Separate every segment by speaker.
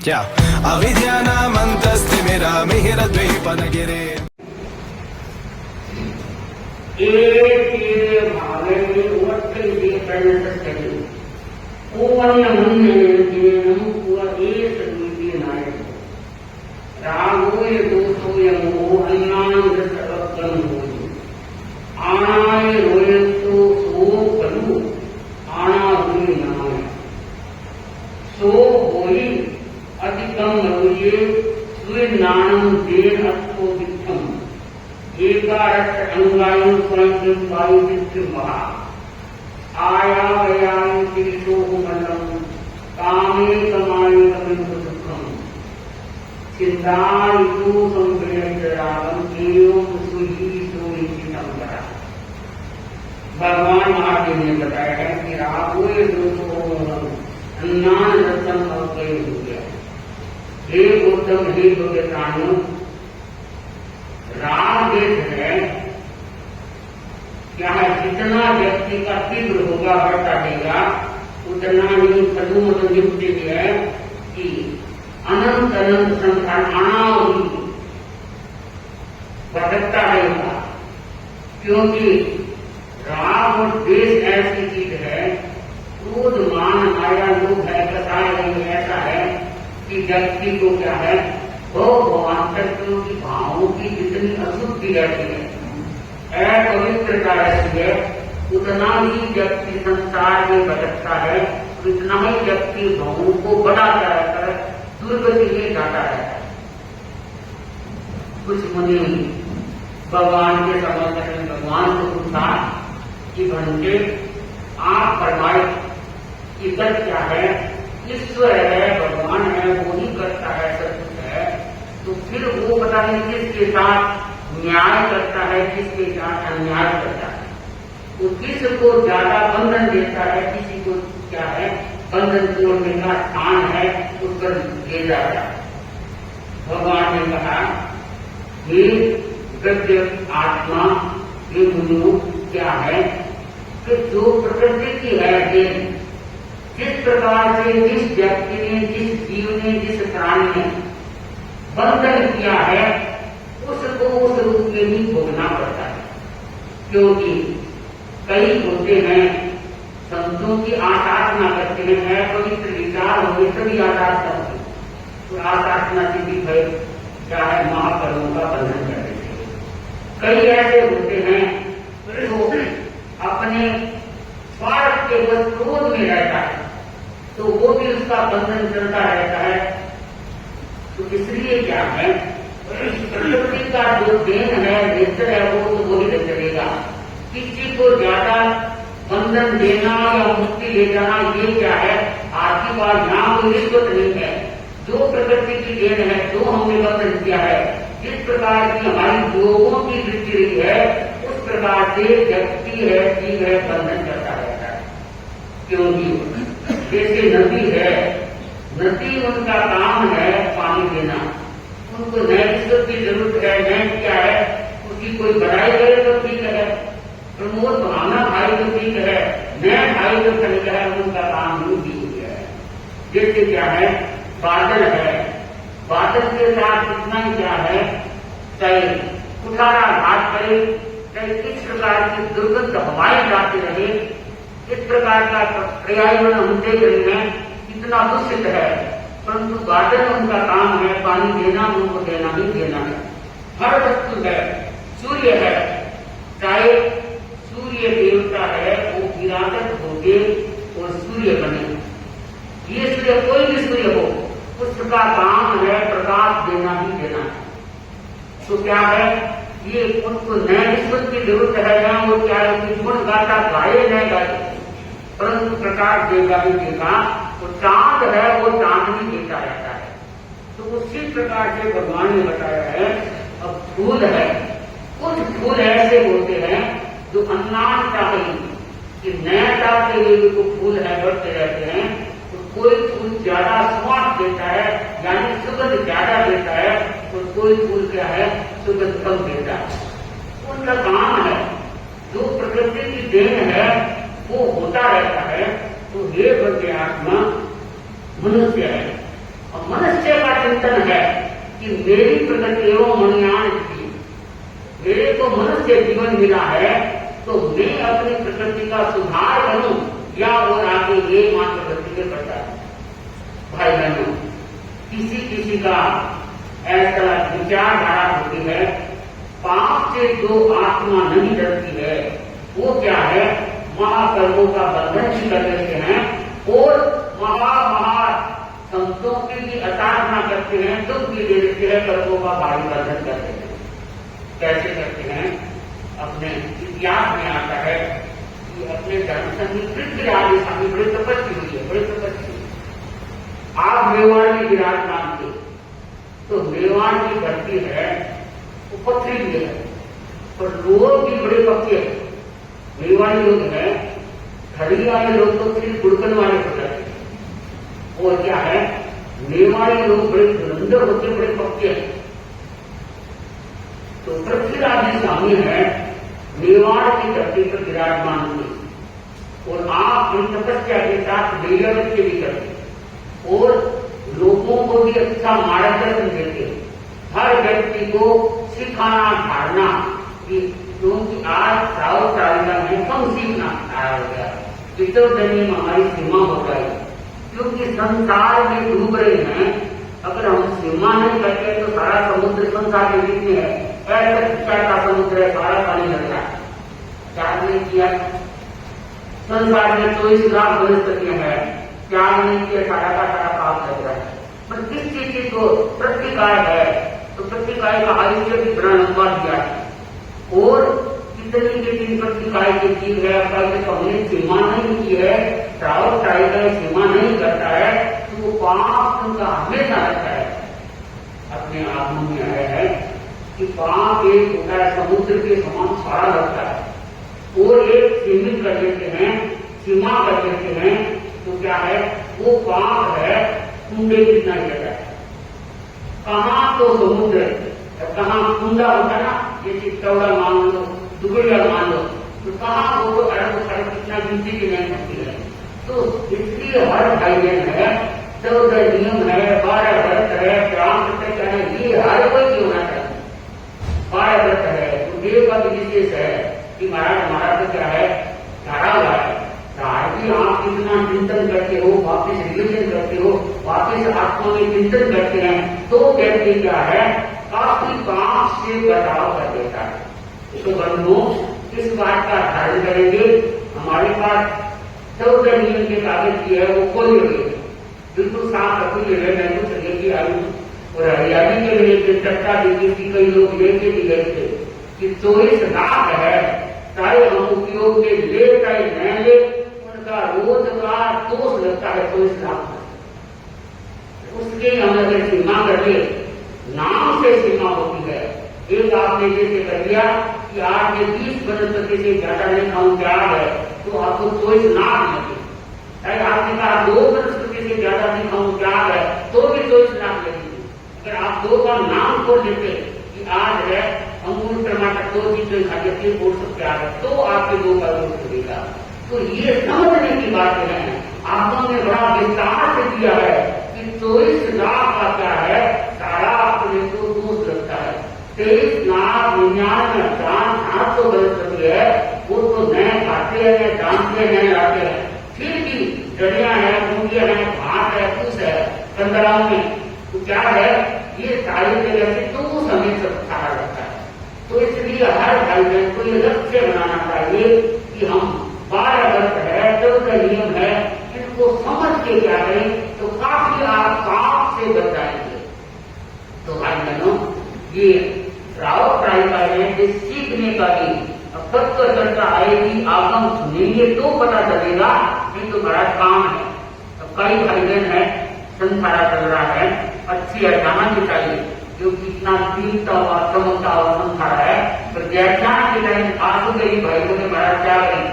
Speaker 1: क्या अविद्यानामन्तस्तिमिरामिहिरद्वीपनगिरे
Speaker 2: भगवान महादेव ने बताया है कि राहुए अन्नान रतन और गए हो गया। हे गौतम, हे भगवान, राग देश है क्या है, जितना व्यक्ति का तीव्र होगा बढ़ता देगा उतना ही सदुमत युक्ति है कि अनंत अनंत संसार अनावधि भटकता रहेगा। क्योंकि राग और देश ऐसी चीज है, क्रोध मान माया लोभ है, कसाय नहीं, ऐसा है कि व्यक्ति को क्या है भगवांतरियों की भावों की जितनी अशुद्धि रहती है, अपवित्रता रहती है, उतना ही व्यक्ति संसार में भटकता है, उतना ही व्यक्ति भावों को बढ़ाता रहता है, दुर्गति में जाता रहता है। कुछ मुनि भगवान के समर्थन में भगवान को पूछा कि भंटे आप फरमाए कि सत्य क्या है, ईश्वर है, भगवान है, वो ही करता है, सब कुछ है, तो फिर वो पता नहीं किसके साथ न्याय करता है, किसके साथ अन्याय करता है, तो किसको ज्यादा बंधन देता है, किसी को क्या है बंधन तोड़ने का स्थान है उस पर ले जाता है। भगवान ने कहा ये गद्य आत्मा ये मुनियों क्या है कि जो प्रकृति की है, जिस प्रकार से जिस व्यक्ति ने, जिस जीव ने, जिस प्राणी ने बंधन किया है उसको उस रूप में ही भोगना पड़ता है। क्योंकि कई होते हैं संतों की आराधना करते हैं, पवित्र विचार होंगे तभी आराधना होगी, तो आराधना सिद्धि है क्या है महाकर्मों का बंधन कर देते हैं। कई ऐसे होते हैं जो अपने स्वार्थ के बस क्रोध में रहता है, तो वो भी उसका बंधन चलता रहता है। तो इसलिए क्या है प्रकृति का जो देन है, नेचर है, वो तो वही चलेगा। किसी को ज्यादा बंधन देना या मुक्ति ले जाना ये क्या है आपकी बात, यहाँ कोई रिश्वत नहीं है। जो प्रकृति की देन है, जो हमने बंधन किया है, जिस प्रकार की हमारी योगों की वृत्ति रही है, उस प्रकार से व्यक्ति है, जीव है, बंधन करता रहता है। क्योंकि जैसे नदी है, नदी उनका काम है पानी देना, उनको नए ईश्वर की जरूरत है, नए क्या है उसकी कोई बढ़ाई करे तो ठीक है, प्रमोद भावना भाई तो ठीक है, नया भाई जो तरीका है उनका काम ही ठीक है। जैसे क्या है बादल है, बादल के साथ इतना ही क्या है चाहे कुठारा घाट करे, चाहे किस प्रकार की दुर्गंध हवाएं जाती रहे, इस प्रकार का पर्यावरण हम देख रहे हैं इतना दूषित है, परंतु बादल उनका काम है पानी देना, उनको देना ही देना है। हर वस्तु है, सूर्य है, चाहे सूर्य देवता है वो विराजत होके और सूर्य बने, ये सूर्य कोई भी सूर्य हो उसका काम है प्रकाश देना ही देना है। तो क्या है ये उनको नए ईश्वर की जरूरत है, ना वो क्या है कि गुण गाता गाये न गाये, परंतु प्रकाश देगा ही देगा। तो चांद है वो चांदनी देता रहता है। तो उसी प्रकार से भगवान ने बताया है। अब फूल है, कुछ फूल ऐसे होते हैं जो अन्नान चाहिए कि नया के लिए जो फूल है बढ़ते रहते हैं, तो कोई फूल ज्यादा स्वाद देता है यानी सुगंध ज्यादा देता है, तो कोई फूल क्या है सुगंध कम देता है। उनका काम है जो प्रकृति की देन है वो होता रहता है। तो ये बल्कि आत्मा मनुष्य है। अब मनुष्य का चिंतन है कि मेरी प्रकृति एवं मनयान की, मेरे को मनुष्य जीवन मिला है तो मैं अपनी प्रकृति का सुधार करूं या और आगे ये मात्र प्रकृति के करता है। भाई बहनों, किसी किसी का ऐसा विचारधारा होती है, पाप से जो आत्मा नहीं डरती है वो क्या है, महाकर्मों का बंधन भी कर देते हैं और महा संतों की भी अताड़ना करते हैं, दुख भी दे देते हैं, कर्मों का भारी बंधन कर देते हैं। कैसे करते हैं? अपने इतिहास में आता है कि अपने धर्म संस्कृति आदि स्वामी बड़ी तपस्वी हुई है, बड़ी तपस्वी। आप मेवाड़ में विराजमान थे, तो मेवाड़ की धरती है वो पथरीली है, पर लोग भी बड़े पक्के हैं। मेवाड़ी लोग हैं, खड़ी वाले लोग तो सिर्फ गुड़कन वाले हो जाते हैं। और क्या है, मेवाड़ी लोग बड़े धुरंधर होते, बड़े पक्के हैं। तो पृथ्वीराज स्वामी है, मेवाड़ की धरती पर विराजमान हुए और आप इन तपस्या के साथ दैवत्य भी करते और लोगों को भी अच्छा मार्गदर्शन देते, हर व्यक्ति को सिखाना ढालना, क्योंकि आज श्रावक कालिका में कम सीखना आया हो गया, वितरजनी में हमारी सीमा हो गई, क्योंकि संसार में डूब रहे हैं। अगर हम सीमा नहीं करते तो सारा समुद्र संसार के बीच में है, ऐसा शिक्षा का समुद्र है, सारा पानी लग रहा है। क्या नहीं किया? संसार में 24 लाख वनस्पतियां हैं, क्या नहीं किया? सारा का सारा पाप लग रहा है। पर किस चीज को प्रतिकाय है, तो प्रतिकाय का आयुष्य भी बड़ा लंबा दिया है और कितनी के दिन प्रतिकाय की जीव है, हमने सीमा नहीं की है, श्रावक का सीमा नहीं करता है, तो वो पाप उनका हमेशा रहता है। अपने आप में आया है कि पाप एक होता है समुद्र के समान सारा लगता है और एक सीमित कर देते हैं, सीमा कर देते हैं, तो क्या है, वो पाप है कुंडे जितना ही रहता है। कहाँ तो समुद्र, कहाँ कुंडा होता ना, ये चित्तौड़ा मान लो, दुगड़िया मान लो, तो कहाँ वो अरब कितना गिनती की नहीं होती है। तो इसलिए हर भाई बहन है, 14 नियम है, 12 व्रत है, ग्राम प्रत्यक्ष है, ये हर कोई की होना चाहिए। 12 व्रत है, तो देव का भी विशेष है कि महाराज तो क्या है, धारा हुआ है, भी आप कितना चिंतन करते हो, वापिस रिविजन करते हो, वापिस आत्मा में चिंतन करते हैं, तो व्यक्ति क्या है, काफी पाप से बचाव कर देता है। तो बंधुओं, इस बात का ध्यान करेंगे। हमारे पास 14 नियम के कागज की है, वो खोली हुई है, बिल्कुल साफ रखी है, मैं कुछ लेके आई और हरियाली के लिए चर्चा दी थी, कई लोग लेके भी गए थे कि 24 लाख है, चाहे हम उपयोग में ले चाहे न ले, उनका रोजगार दोष लगता है 24 लाख। उसके हम अगर सीमा कर ले, नाम से सीमा होती है। एक आपने जैसे कर दिया कि आज में 20 वनस्पति से ज्यादा नहीं खाऊं क्या है, तो आपको 24 लाख लगे। चाहे आपने कहा 2 वनस्पति से ज्यादा नहीं खाऊं क्या है, तो भी 24 लाख लगेगी। अगर आप 2 का नाम खोल देते कि आज है अंगूर टमाटर 2 चीजें खा के बोल सकते हैं, तो आपके 2 का रोज लगेगा। तो ये समझने की बात है, आपने बड़ा विस्तार से दिया है कि 24 लाख का क्या है, सारा अपने को दोष लगता है। 23,99,800 वनस्पति है, वो तो नए खाते हैं, जानते हैं, लाते हैं, फिर भी जड़ियां हैं, मूंगियां हैं, भात है, कुछ है, कंदराओं में, तो क्या है, ये सारी जगह से तो हमें सब सारा लगता है। तो इसलिए हर भाई बहन को ये लक्ष्य बनाना चाहिए कि हम 12 व्रत है, 14 नियम है, इनको समझ के क्या करें तो काफी आप पाप से बच जाएंगे। तो भाई बहनों, ये श्रावक प्रायिका है, ये सीखने का भी तत्व चर्चा आएगी, आगम सुनेंगे तो पता चलेगा, नहीं तो बड़ा काम है। अब कई भाई बहन है, संसारा चल रहा है, अच्छी हटाना भी चाहिए, क्योंकि इतना दीनता हुआ चमकता हुआ संसार है, पर व्याख्यान के टाइम आंसू गई भाई को बड़ा क्या करें,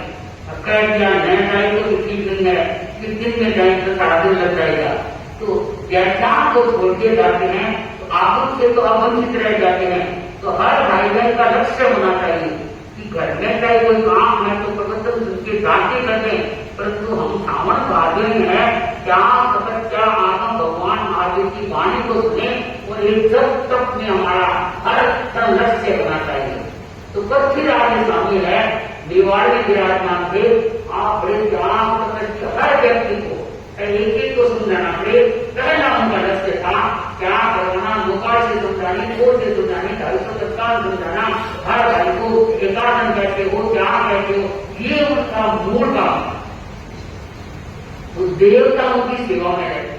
Speaker 2: कह दिया नहीं जाए तो ठीक नहीं है, किस दिन में जाए तो सारा दिन लग जाएगा। तो व्याख्यान को छोड़ के जाते हैं तो आगम से तो अवंचित रह जाते हैं। तो हर भाई बहन का लक्ष्य होना चाहिए कि घर में चाहे कोई काम है तो प्रबंधन उसके जाके करें, परंतु हम सावन भादे में है, क्या तपस्या आगम भगवान महादेव की वाणी को सुने और एक जब तक में हमारा हर तन लक्ष्य बना चाहिए। तो पृथ्वीराज स्वामी है निवाड़ी विराजमान थे। आप बड़े ध्यान हर व्यक्ति को एक एक को समझाना पड़े। पहला उनका लक्ष्य था क्या करना, मुकार से समझानी, कोर से समझानी, 250 तत्काल समझाना, हर भाई को एकादन कहते हो, क्या कहते हो, ये उनका मूल काम। तो देवताओं की सेवा में रहते,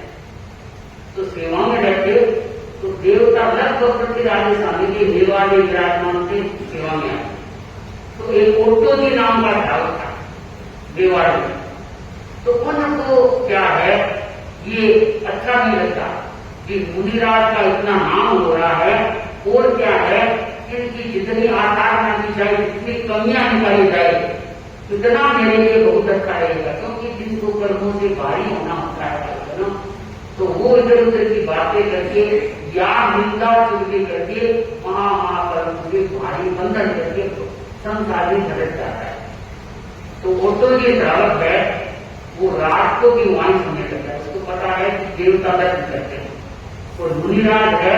Speaker 2: तो सेवा में रहते तो देवता लगभग पृथ्वीराज स्वामी के निवाड़ी विराजमान के सेवा में आते। तो एक ओटोजी नाम का ढाल था देवाड़ी में। तो उनको क्या है ये अच्छा नहीं लगता कि मुनिराज का इतना नाम हो रहा है और क्या है इनकी जितनी आराधना की जाए, जितनी कमियां निकाली जाए, इतना मेरे लिए बहुत अच्छा रहेगा। क्योंकि जिनको कर्मों से भारी होना होता है ना, तो वो इधर उधर की बातें करके या निंदा चुगली करके महाकर्म से भारी बंधन करके संसार में भटक जाता है। तो ऑटो ये ड्राइवर है वो रात को भी वाणी सुनने लगता है। उसको पता है कि देवता दर्शन करते हैं और मुनिराज है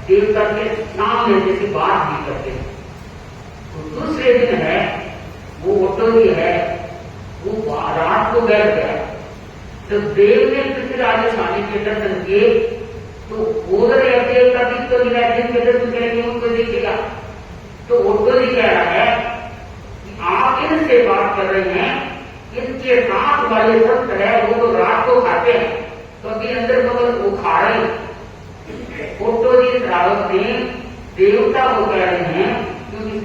Speaker 2: देवता के सामने जैसे बात भी करते हैं। तो दूसरे दिन है वो ऑटो ही है वो रात को बैठ गया। जब देव ने पृथ्वीराज स्वामी के दर्शन किए तो बोल रहे देवता भी तो मिला जिनके दर्शन करेंगे उनको देखेगा। तो ऑटो ही कह रहा है कि आप इनसे बात कर रहे हैं, इनके साथ वाले संत है वो तो रात को खाते हैं, तो अभी अंदर बगल वो खा रहे हैं। फोटो जी श्रावक ने देवता को कह रहे हैं क्योंकि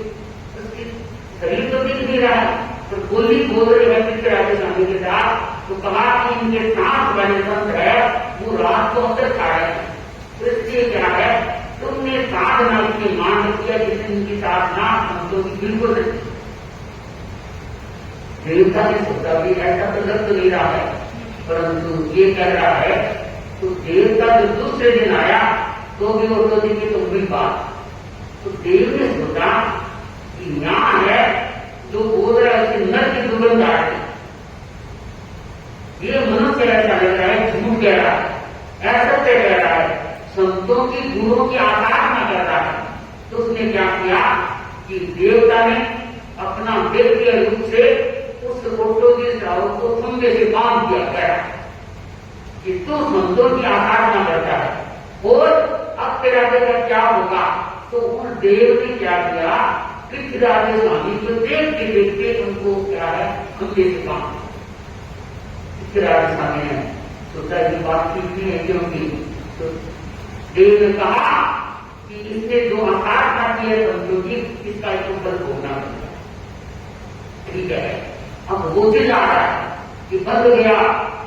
Speaker 2: उसकी शरीर तो दिख नहीं रहा है, तो बोली बोल रहे हैं पृथ्वीराज स्वामी के साथ। तो कहा कि इनके साथ वाले संत है वो रात को अंदर खा रहे हैं। तो इसलिए क्या है तुमने साधना की मान किया जिसने इनकी साधना संतों की बिल्कुल नहीं। देवता ने सोचा भी ऐसा तो लग तो नहीं रहा है, परंतु ये कह रहा है। तो देवता जो दूसरे दिन आया तो भी वो तो देखिए तुम भी बात। तो देव ने सोचा कि यहाँ है जो बोल रहा है उसकी नर की दुर्गंध आ रही, ये मनुष्य ऐसा लग रहा है झूठ कह रहा है, ऐसा कह रहा है, संतों की गुरुओं की आराधना कर रहा है। तो उसने क्या किया कि देवता ने अपना व्यक्तिगत रूप से उस फोटो के श्रावक को खंभे से बांध दिया गया कि तू संतों की आराधना करता है और अब तेरा बेटा क्या होगा। तो उन देव ने क्या किया पृथ्वीराज स्वामी को देखते देखते उनको क्या है खंभे से बांध। पृथ्वीराज स्वामी ने सोचा ये बात ठीक नहीं है, क्योंकि तो देव ने कहा कि इसने जो आराधना की है संतों की इसका एक ऊपर भोगना पड़ेगा। ठीक है, अब वो चिल्ला रहा है कि बंद गया,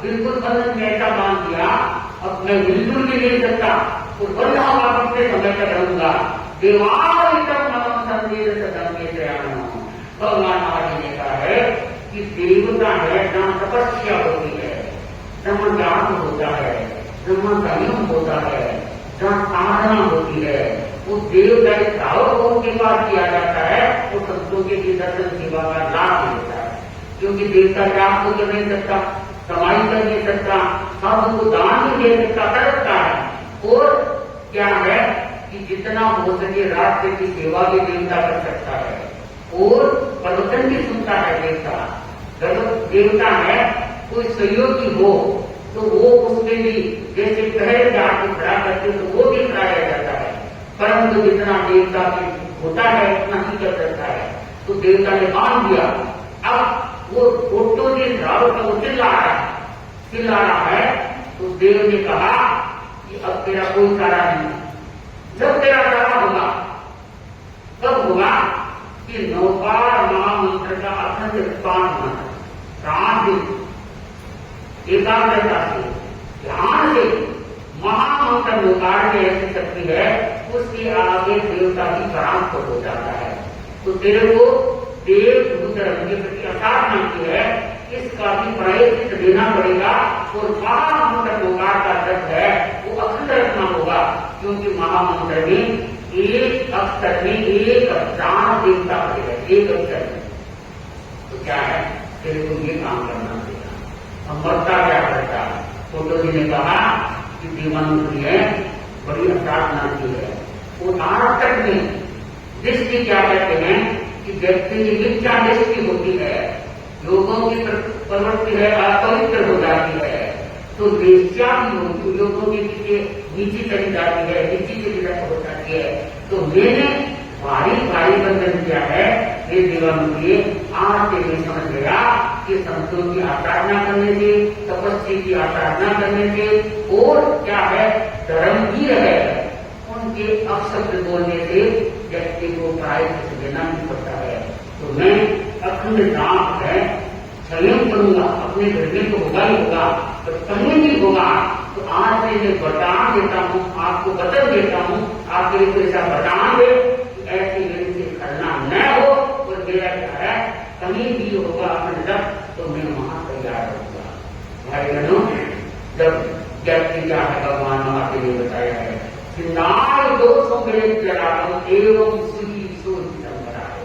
Speaker 2: बिल्कुल बंधन में ऐसा बांध दिया, अब मैं बिल्कुल भी नहीं सकता तो बंधा हुआ कितने समय तक रहूंगा। भगवान महाराज ने कहा है कि देवता है जहां तपस्या होती है, जहां ज्ञान होता है, जहां संयम होता है, जहां साधना होती है, वो देवता के श्रावक उनके पास किया जाता है। वो संतों के दर्शन सेवा का लाभ मिलता है, क्योंकि देवता ज्ञान को कर नहीं सकता, कमाई कर नहीं सकता, सबको दान भी दे सकता, कर सकता है। और क्या है कि जितना हो सके रास्ते की सेवा भी देवता कर सकता है और प्रवचन भी सुनता है देवता। जब देवता है कोई सहयोगी हो तो वो उसमें भी जैसे पहले जाके खड़ा करते तो वो भी खड़ा रह जाता है, परंतु जितना देवता होता है उतना ही कर सकता है। तो देवता ने बांध दिया। अब वो फोटो जी श्रावक को चिल्ला रहा है। तो देव ने कहा कि अब तेरा कोई सारा नहीं, जब तेरा सारा होगा तब होगा कि नौकार महामंत्र का अखंड पाठ होना, रात दिन एकाग्रता से ध्यान से महामंत्र नौकार में ऐसी शक्ति है उसके आगे देवता भी परास्त हो जाता है। तो तेरे को देव धर्म के प्रति आराधना की है, इसका भी प्रायश्चित देना पड़ेगा। और महामंत्र नौकार का अर्थ है वो अखंड रखना होगा, क्योंकि महामंत्र में एक अक्षर में एक प्राण देवता पड़ेगा, एक अक्षर में। तो क्या है तेरे को ये काम करना पड़ेगा। अब मरता क्या करता, फोटो जी ने कहा कि दीवानों की है बड़ी असाधना की है। वो नाटक में दृष्टि क्या कहते हैं कि व्यक्ति की मिथ्या दृष्टि होती है, लोगों की प्रवृत्ति है अपवित्र हो जाती है, तो वेश्या भी होती, लोगों के पीछे नीची चली जाती है, नीची की विरक्त हो जाती है। तो मैंने भारी भारी बंधन किया है ये जीवन के। आज से मैं समझ गया कि संतों की आराधना करने से, तपस्वी की आराधना करने से और क्या है धर्मवीर है, उनके अपशब्द बोलने से व्यक्ति को प्रायश्चित देना नहीं पड़ता है। तो मैं अखंड नाम है संयम करूंगा, अपने घर में तो होगा ही होगा, तो कहीं भी होगा। तो आज से मैं वरदान देता हूँ, आपको वचन देता हूँ, आपके लिए ऐसा वरदान दे ऐसी मेरे से करना न हो। और मेरा क्या है कहीं भी होगा अपने तो मैं वहां तैयार होगा। भाई बहनों, जब व्यक्ति क्या है भगवान आपके लिए बताया है कि नाल दोषों के एवं सुखी सोचितम कराए।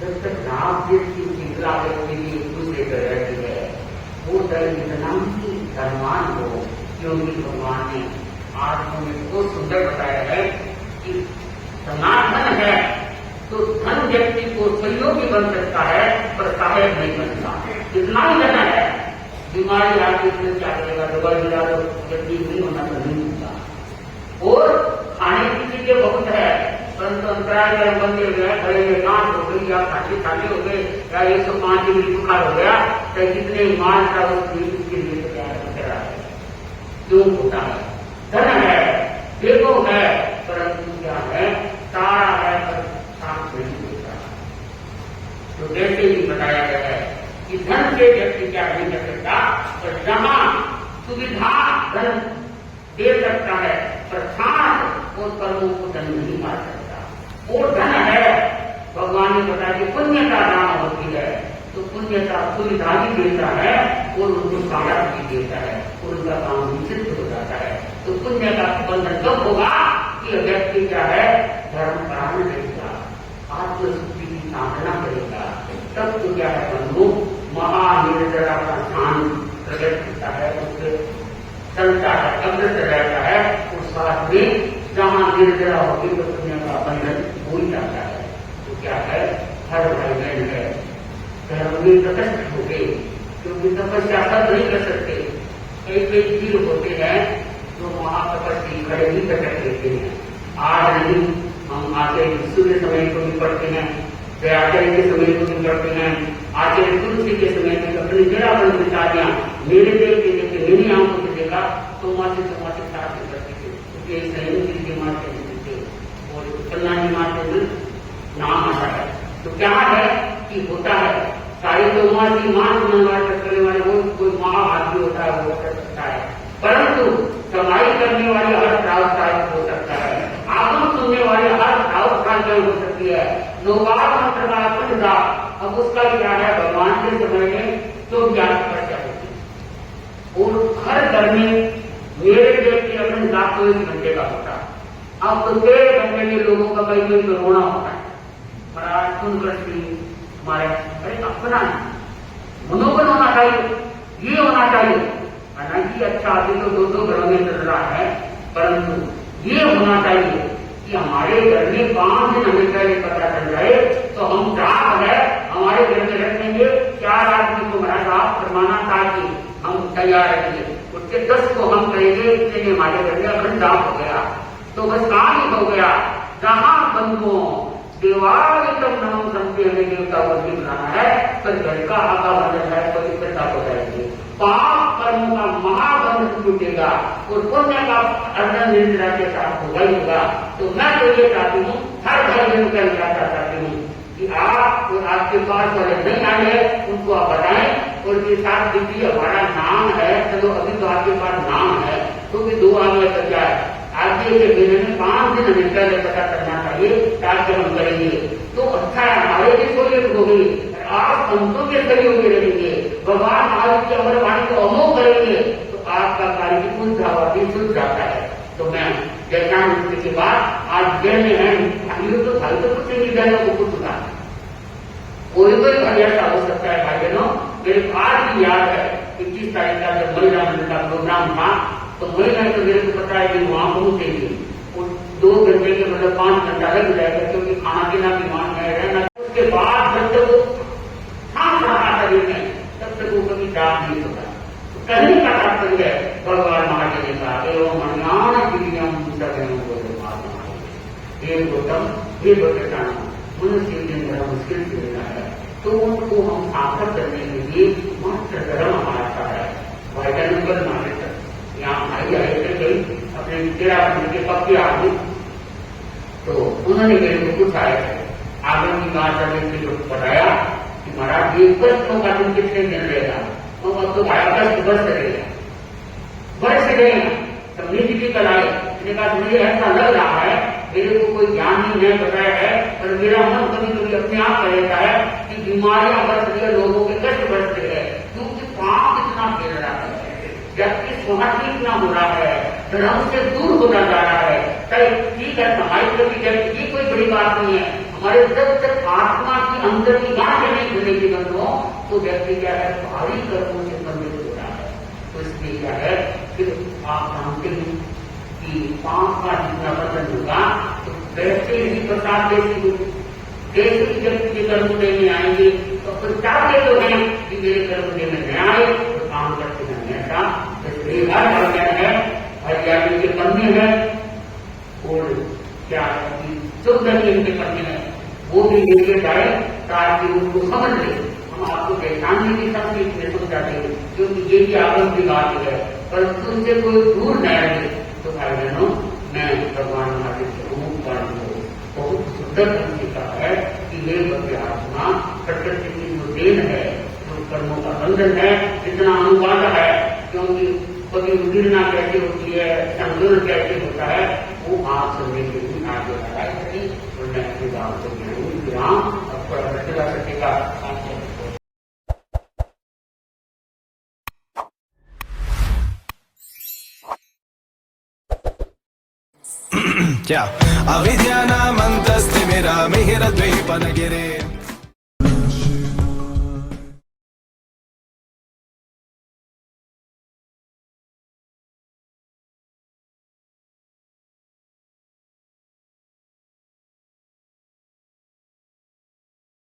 Speaker 2: जब तक राम की चिंता व्यक्ति की दूसरे पर रहती है वो दल इतना ही धनवान हो, क्योंकि भगवान ने आज हमें बहुत सुंदर बताया है कि धनाधन है तो धन व्यक्ति को सहयोगी बन सकता है पर सहायक नहीं बनता। इतना ही धन है, बीमारी आती है क्या करेगा, दवाई मिला तो व्यक्ति नहीं होना तो नहीं होता। और खाने की चीजें बहुत है परंतु अंतराल में बंद हो गया, खड़े हुए कांट हो गई या खाली हो गए या 105 डिग्री बुखार हो गया, चाहे जितने मान का उसके लिए तैयार है। क्यों होता है? धन है, देखो है, परंतु क्या है तारा है पर साफ नहीं होता। तो जैसे ही बताया गया है कि धन से व्यक्ति क्या नहीं कर सकता, पर जहां सुविधा धन दे सकता है पर साथ और कर्मों को धन नहीं पा सकता। और धन है भगवान ने बताया कि पुण्य का नाम होती है, तो पुण्य का सुविधा भी देता है और उनको सामर्थ भी देता है और उनका काम भी सिद्ध हो जाता है। तो पुण्य का बंधन कब होगा कि व्यक्ति क्या है धर्म प्राण करेगा, आत्मशुद्धि की साधना करेगा, तब तो क्या है बंधु महानिर्जरा का स्थान प्रकट होता है, उससे चलता है, अग्रसर रहता है। उस साथ में जहां निर्जरा होगी तो पुण्य का बंधन हो ही जाता है। तो क्या है हर भाई बहन है धर्म में तटस्थ हो गए, क्योंकि तपस्या सब नहीं कर सकते। कई जीव होते हैं जो महातपस्वी खड़े ही प्रकट लेते हैं। आज नहीं, हम आचार्य सूर्य समय को भी पढ़ते हैं, आचार्य के समय को भी पढ़ते हैं, आचार्य तुलसी के समय में अपनी जरा बन बिता दिया, मेरे देख के देखे मेरी आंखों से देखा तो मासे साथ करते थे, क्योंकि संयम जी के माते थे और कल्याणी माते नाम आता है। तो क्या है कि होता है सारी तो मासी मान करने वाले वो कोई महाभागी होता है वो कर सकता है, परंतु कमाई करने वाले हर प्रावधान हो सकता है, आगम सुनने वाले हर प्रावधान हो सकती है। नौकार मंत्र का अपन था, अब उसका क्या है भगवान के समय में तो ज्ञान चर्चा होती है और हर घर में मेरे देश के अपने दांत को 1 घंटे का होता है। अब तो 1 घंटे में लोगों का कई कई रोना होता है, पर आज सुनकर हमारे अरे अपना मनोबल होना चाहिए, ये होना चाहिए। हालांकि अच्छा अभी तो 2-2 घरों में चल रहा है, परंतु ये होना चाहिए कि हमारे घर में 5 दिन हमें पहले पता चल जाए तो हम चाह है हमारे घर में रखेंगे 4 आदमी को महाराज आप फरमाना चाहिए, हम तैयार रहेंगे। उसके 10 को हम कहेंगे इतने हमारे घर में अखंड हो गया, तो बस काम ही हो गया। जहां बंधुओं देवालितम नाम संते हमें देवता को भी बनाना है, तो घर का आका बंधन है पवित्रता हो जाएगी, पाप कर्मों का महाबंधन टूटेगा और पुण्य का अर्जन निंद्रा के साथ होगा ही होगा। तो मैं तो ये चाहती हूँ हर घर में निकल जाता चाहती हूँ कि आप और आपके पास वाले नहीं आए उनको आप बताएं और के साथ देखिए हमारा नाम है, चलो अभी तो आपके पास नाम है तो भी 2 आगे कर जाए, आगे के महीने में 5 दिन हमें पहले पता करना चाहिए ताकि हम करेंगे तो अच्छा है। हमारे भी सहयोग होगी, आप संतों के सहयोग में रहेंगे, भगवान आज की अमर वाणी को अमोघ करेंगे तो आपका कार्य भी कुछ धावादी सुध जाता है। तो मैं व्याख्यान होने के बाद आज जय में है भाइयों तो भाई तो कुछ नहीं बहनों को कुछ सुना कोई ऐसा हो सकता है। भाई बहनों मेरे आज भी याद है 21 तारीख का जब महिला मंडल का प्रोग्राम था, तो महिलाएं तो मेरे को पता है कि वहां पहुंचेगी, 2 घंटे के मतलब 5 घंटा लग जाएगा, क्योंकि खाना पीना भी वहां में रहना। उसके बाद जब तक वो सांस रहा शरीर में, तब तक वो कभी डाल नहीं सकता। कहने का तात्पर्य है भगवान महादेव ने कहा एवं अज्ञान प्रियम हे गौतम, हे बटाना, मनुष्य के अंदर मुश्किल से मिला है, तो उनको हम सार्थक करने के लिए मात्र धर्म हमारा है। वाइटानंबर माने यहाँ भाई आए थे कई अपने 13 दिन के पक्के आदमी, तो उन्होंने मेरे को पूछा है आगे की बात करने के लिए बताया कि महाराज ये कष्टों का दिन कितने दिन रहेगा, तो अब तो भाया कष्ट बस रहेगा, वर्ष रहेगा। तब नीति की कलाई इसने कहा मुझे ऐसा लग रहा है, मेरे को कोई ज्ञान ही नहीं बताया है, पर मेरा मन कभी कभी अपने आप कहता है कि बीमारियां बढ़ रही है, लोगों के कष्ट बढ़ रहे हैं, क्योंकि पाप इतना फैल रहा है, व्यक्ति स्वार्थी इतना हो रहा है, धर्म से दूर होता जा रहा है। ठीक है, समाज प्रति व्यक्ति की कोई बड़ी बात नहीं है, हमारे जब तक आत्मा की अंदर की गांठ नहीं खुलेगी बंधुओं, तो व्यक्ति क्या है भारी कर्मों से बंधित हो रहा है। तो इसलिए क्या है कि आप जानते हैं कि पाप का जितना बंधन होगा, तो वैसे ही प्रसाद जैसे व्यक्ति के कर्म देने आएंगे, तो फिर चाहते तो हैं कि मेरे कर्म देने में आए, तो काम करते हैं ऐसा। है हरियाणा के पन्ने हैं और क्या चौधरी के पन्ने हैं, वो भी लेके जाए ताकि उनको समझ ले। हम आपको पहचानने की शक्ति इसमें समझाते हैं, क्योंकि ये भी आगम की बात है, पर तुमसे कोई दूर न रहे। तो भाई बहनों, मैं भगवान महादेव के अमुक कारण को बहुत सुंदर ढंग से कहा है कि ये भव्य आत्मा प्रकृति की जो देन है, जो कर्मों का बंधन है, इतना अनुवाद है, क्योंकि कभी उदीर्णा कैसे होती है, संतुलन कैसे होता है, वो आप सुनने के लिए आगे लगाई थी। और मैं अपनी बात को जरूर विराम अब सकेगा।
Speaker 1: क्या अविद्यानामन्तस्तिमिरमिहिरद्वीपनगिरे